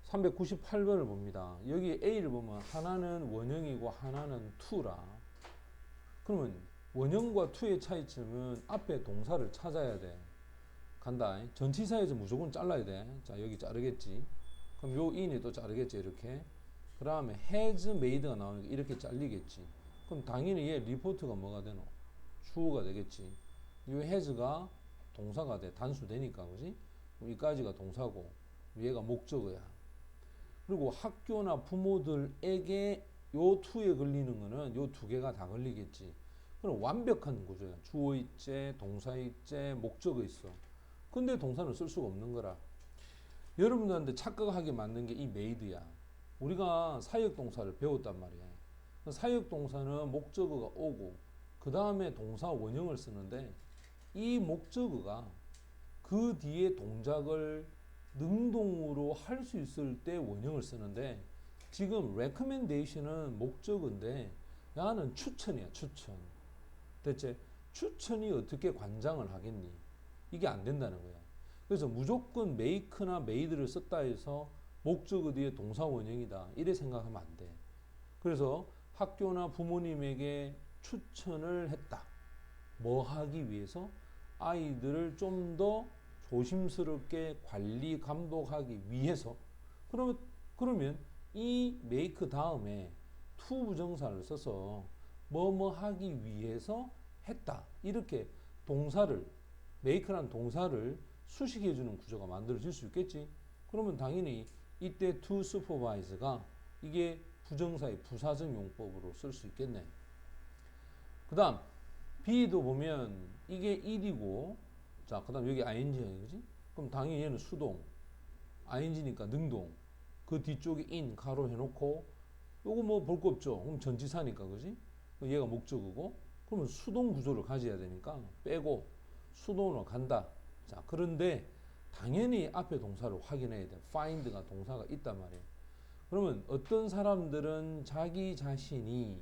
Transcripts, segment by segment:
398번을 봅니다. 여기 A를 보면 하나는 원형이고 하나는 to라. 그러면 원형과 to의 차이점은 앞에 동사를 찾아야 돼. 간다. 전치사에서 무조건 잘라야 돼. 자, 여기 자르겠지. 그럼 요 in이 또 자르겠지, 이렇게. 그 다음에 has made가 나오니까 이렇게 잘리겠지. 그럼 당연히 얘 리포트가 뭐가 되노? 주어가 되겠지. 이 has가 동사가 돼. 단수되니까, 그지? 여기까지가 동사고, 얘가 목적어야. 그리고 학교나 부모들에게 요 to에 걸리는 거는 요 두 개가 다 걸리겠지. 그럼 완벽한 구조야. 주어 있제, 동사 있제, 목적어 있어. 근데 동사는 쓸 수가 없는 거라. 여러분들한테 착각하게 만든 게 이 made야. 우리가 사역동사를 배웠단 말이야. 사역동사는 목적어가 오고 그 다음에 동사 원형을 쓰는데 이 목적어가 그 뒤에 동작을 능동으로 할 수 있을 때 원형을 쓰는데 지금 recommendation은 목적어인데 야는 추천이야, 추천. 대체 추천이 어떻게 관장을 하겠니? 이게 안 된다는 거야. 그래서 무조건 make나 made를 썼다 해서 목적어 뒤에 동사 원형이다. 이래 생각하면 안 돼. 그래서 학교나 부모님에게 추천을 했다. 뭐 하기 위해서? 아이들을 좀 더 조심스럽게 관리, 감독하기 위해서. 그러면 이 make 다음에 to 부정사를 써서 뭐뭐 하기 위해서 했다. 이렇게 동사를, make란 동사를 수식해주는 구조가 만들어질 수 있겠지. 그러면 당연히 이때 to supervise가 이게 부정사의 부사적 용법으로 쓸 수 있겠네. 그 다음 B도 보면 이게 it이고 자, 그 다음 여기 ing야, 그지? 그럼 당연히 얘는 수동, ing니까 능동, 그 뒤쪽에 in 가로 해놓고 요거 뭐 볼 거 없죠. 그럼 전치사니까, 그지? 얘가 목적어고 그러면 수동 구조를 가져야 되니까 빼고 수동으로 간다. 자, 그런데 당연히 앞에 동사를 확인해야 돼. find가 동사가 있단 말이에요. 그러면 어떤 사람들은 자기 자신이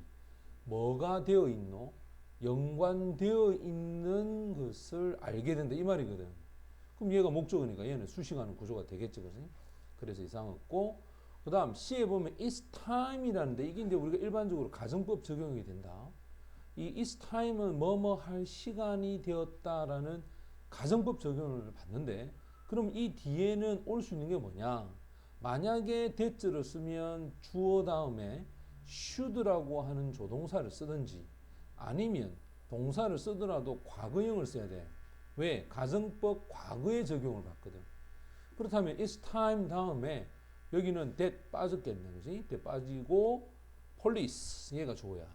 뭐가 되어 있노? 연관되어 있는 것을 알게 된다. 이 말이거든. 그럼 얘가 목적어니까 얘는 수식하는 구조가 되겠지. 그지? 그래서 이상 없고, 그 다음 C에 보면 it's time이라는데 이게 이제 우리가 일반적으로 가정법 적용이 된다. 이 it's time은 뭐뭐 할 시간이 되었다라는 가정법 적용을 받는데, 그럼 이 뒤에는 올 수 있는 게 뭐냐? 만약에 that를 쓰면 주어 다음에 should라고 하는 조동사를 쓰든지 아니면 동사를 쓰더라도 과거형을 써야 돼. 왜? 가정법 과거에 적용을 받거든. 그렇다면 it's time 다음에 여기는 that 빠졌겠네. 그지? that 빠지고 police 얘가 주어야.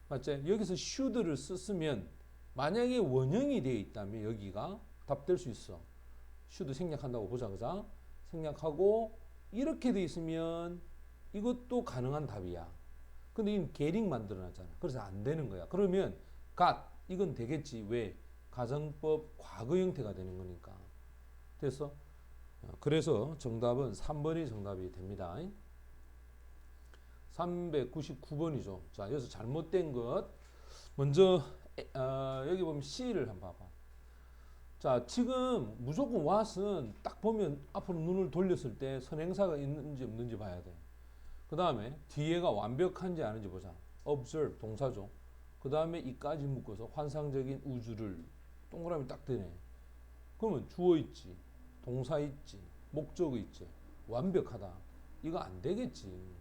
맞지? 여기서 should를 썼으면 만약에 원형이 되어 있다면 여기가 답될 수 있어. should 생략한다고 보자. 그자? 생략하고 이렇게 되어 있으면 이것도 가능한 답이야. 근데 이건 게링 만들어놨잖아. 그래서 안 되는 거야. 그러면 got 이건 되겠지. 왜? 가정법 과거 형태가 되는 거니까. 됐어? 그래서 정답은 3번이 정답이 됩니다. 399번이죠. 자, 여기서 잘못된 것 먼저 여기 보면 C를 한번 봐봐. 자, 지금 무조건 what은 딱 보면 앞으로 눈을 돌렸을 때 선행사가 있는지 없는지 봐야 돼. 그 다음에 뒤에가 완벽한지 아닌지 보자. observe 동사죠. 그 다음에 이까지 묶어서 환상적인 우주를 동그라미 딱 되네. 그러면 주어 있지, 동사 있지, 목적어 있지. 완벽하다. 이거 안 되겠지.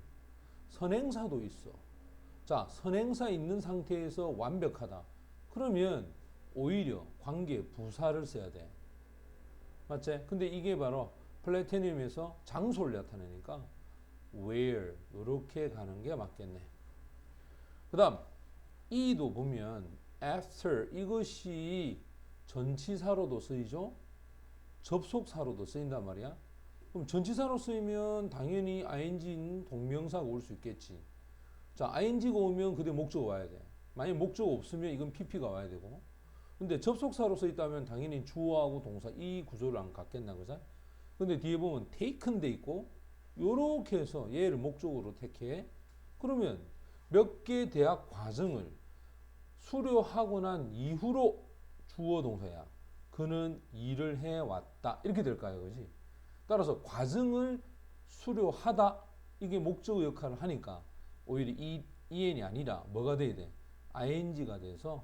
선행사도 있어. 자, 선행사 있는 상태에서 완벽하다. 그러면 오히려 관계 부사를 써야 돼. 맞지? 근데 이게 바로 플래티늄에서 장소를 나타내니까 where 이렇게 가는 게 맞겠네. 그 다음 E도 보면 after 이것이 전치사로도 쓰이죠. 접속사로도 쓰인단 말이야. 그럼 전치사로 쓰이면 당연히 ing인 동명사가 올 수 있겠지. 자, ing가 오면 그때 목적어 와야 돼. 만약 목적어 없으면 이건 pp가 와야 되고. 근데 접속사로 쓰있다면 당연히 주어하고 동사 이 구조를 안 갖겠나, 그죠? 근데 뒤에 보면 taken 돼 있고 요렇게 해서 얘를 목적으로 택해. 그러면 몇 개 대학 과정을 수료하고 난 이후로 주어 동사야. 그는 일을 해왔다. 이렇게 될까요? 그지? 따라서 과정을 수료하다 이게 목적어 역할을 하니까 오히려 EN이 아니라 뭐가 돼야 돼? ing가 돼서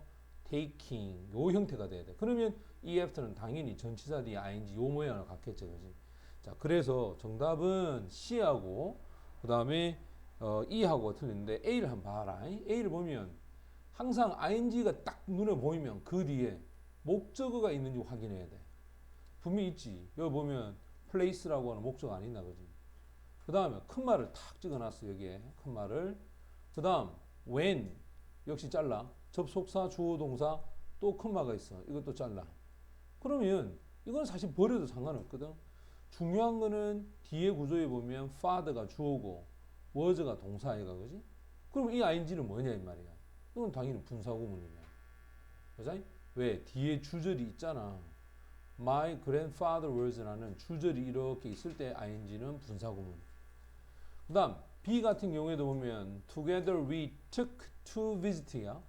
taking 요 형태가 돼야 돼. 그러면 이 after는 당연히 전치사 뒤에 ing 요 모양을 갖겠죠, 그지? 자, 그래서 정답은 C하고 그 다음에 E하고 틀리는데 A를 한번 봐라. A를 보면 항상 ing가 딱 눈에 보이면 그 뒤에 목적어가 있는지 확인해야 돼. 분명히 있지. 여기 보면 place라고 하는 목적어 안 있나, 그지? 그 다음에 큰 말을 탁 찍어놨어, 여기에. 큰 말을. 그 다음, when. 역시 잘라. 접속사, 주어, 동사, 또 큰 말가 있어. 이것도 잘라. 그러면 이건 사실 버려도 상관없거든. 중요한 거는 뒤에 구조에 보면 father가 주어고 was가 동사애가, 그지? 그럼 이 ing는 뭐냐, 이 말이야. 이건 당연히 분사구문이냐. 그지? 왜? 뒤에 주절이 있잖아. My grandfather was라는 주절이 이렇게 있을 때 ing는 분사구문. 그 다음 B 같은 경우에도 보면 Together we took to visit야.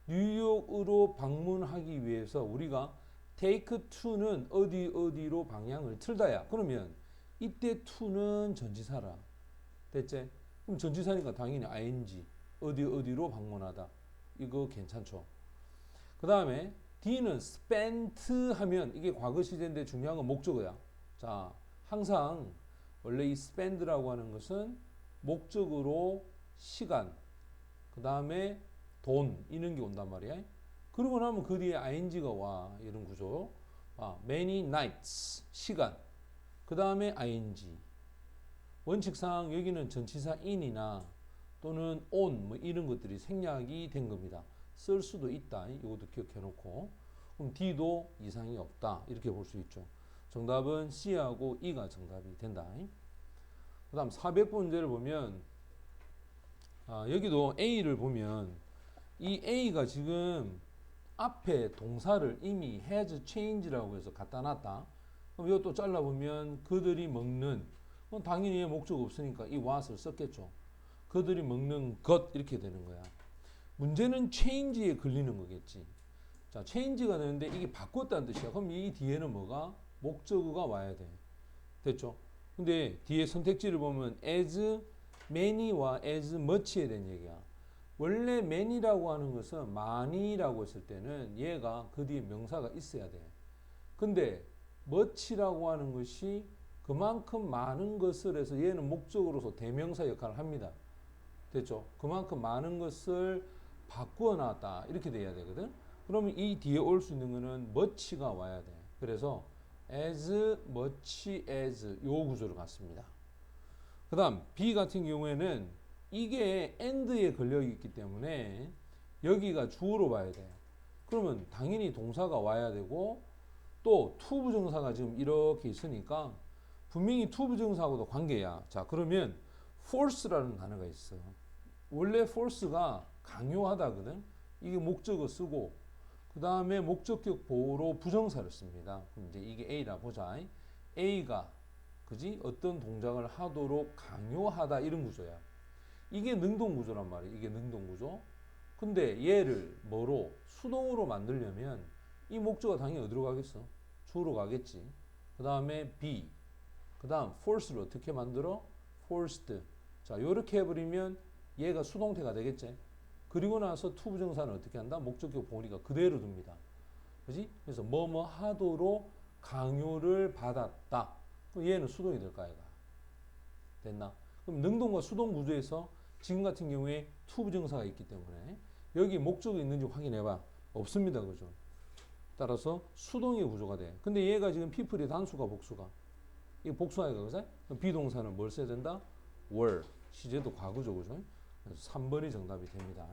뉴욕으로 방문하기 위해서 우리가 take to는 어디로 방향을 틀다야. 그러면 이때 to는 전치사라. 됐지? 그럼 전치사니까 당연히 ing 어디로 방문하다. 이거 괜찮죠? 그 다음에 D는 spent 하면 이게 과거 시제인데 중요한 건 목적어야. 자, 항상 원래 이 spend라고 하는 것은 목적으로 시간, 그 다음에 돈 이런 게 온단 말이야. 그러고 나면 그 뒤에 ing가 와. 이런 구조. many nights 시간, 그 다음에 ing. 원칙상 여기는 전치사 in이나 또는 on 뭐 이런 것들이 생략이 된 겁니다. 쓸 수도 있다. 이것도 기억해 놓고. 그럼 D도 이상이 없다. 이렇게 볼 수 있죠. 정답은 C하고 E가 정답이 된다. 그 다음 400번 문제를 보면 여기도 A를 보면 이 A가 지금 앞에 동사를 이미 has changed라고 해서 갖다 놨다. 그럼 이것도 잘라보면 그들이 먹는 당연히 목적 없으니까 이 what을 썼겠죠. 그들이 먹는 것 이렇게 되는 거야. 문제는 change에 걸리는 거겠지. 자, change가 되는데 이게 바꿨다는 뜻이야. 그럼 이 뒤에는 뭐가? 목적어가 와야 돼. 됐죠? 근데 뒤에 선택지를 보면 as many와 as much에 대한 얘기야. 원래 many라고 하는 것은 많이라고 했을 때는 얘가 그 뒤에 명사가 있어야 돼. 근데 much라고 하는 것이 그만큼 많은 것을 해서 얘는 목적으로서 대명사 역할을 합니다. 됐죠? 그만큼 많은 것을 바꾸어 놨다. 이렇게 돼야 되거든. 그러면 이 뒤에 올 수 있는 거는 much가 와야 돼. 그래서 as much as 요 구조로 갔습니다. 그 다음 B 같은 경우에는 이게 and에 걸려 있기 때문에 여기가 주어로 봐야 돼. 그러면 당연히 동사가 와야 되고 또 to 부정사가 지금 이렇게 있으니까 분명히 to 부정사하고도 관계야. 자, 그러면 force라는 단어가 있어. 원래 force가 강요하다거든. 이게 목적어 쓰고 그 다음에 목적격 보호로 부정사를 씁니다. 그럼 이제 이게 A라 보자. A가 그지 어떤 동작을 하도록 강요하다 이런 구조야. 이게 능동 구조란 말이야. 이게 능동 구조. 근데 얘를 뭐로 수동으로 만들려면 이 목적어가 당연히 어디로 가겠어? 주로 가겠지. 그 다음에 B. 그 다음 force를 어떻게 만들어? forced. 자, 요렇게 해버리면 얘가 수동태가 되겠지. 그리고 나서 to 부정사는 어떻게 한다? 목적격 보니까 그대로 둡니다. 그지? 그래서 뭐뭐 하도록 강요를 받았다. 그럼 얘는 수동이 될까, 얘가? 됐나? 그럼 능동과 수동 구조에서 지금 같은 경우에 to 부정사가 있기 때문에 여기 목적이 있는지 확인해봐. 없습니다. 그죠? 따라서 수동의 구조가 돼. 근데 얘가 지금 people이 단수가 복수가? 이게 복수아이가, 그죠? 비동사는 뭘 써야 된다? were. 시제도 과거죠. 그죠? 그래서 3번이 정답이 됩니다.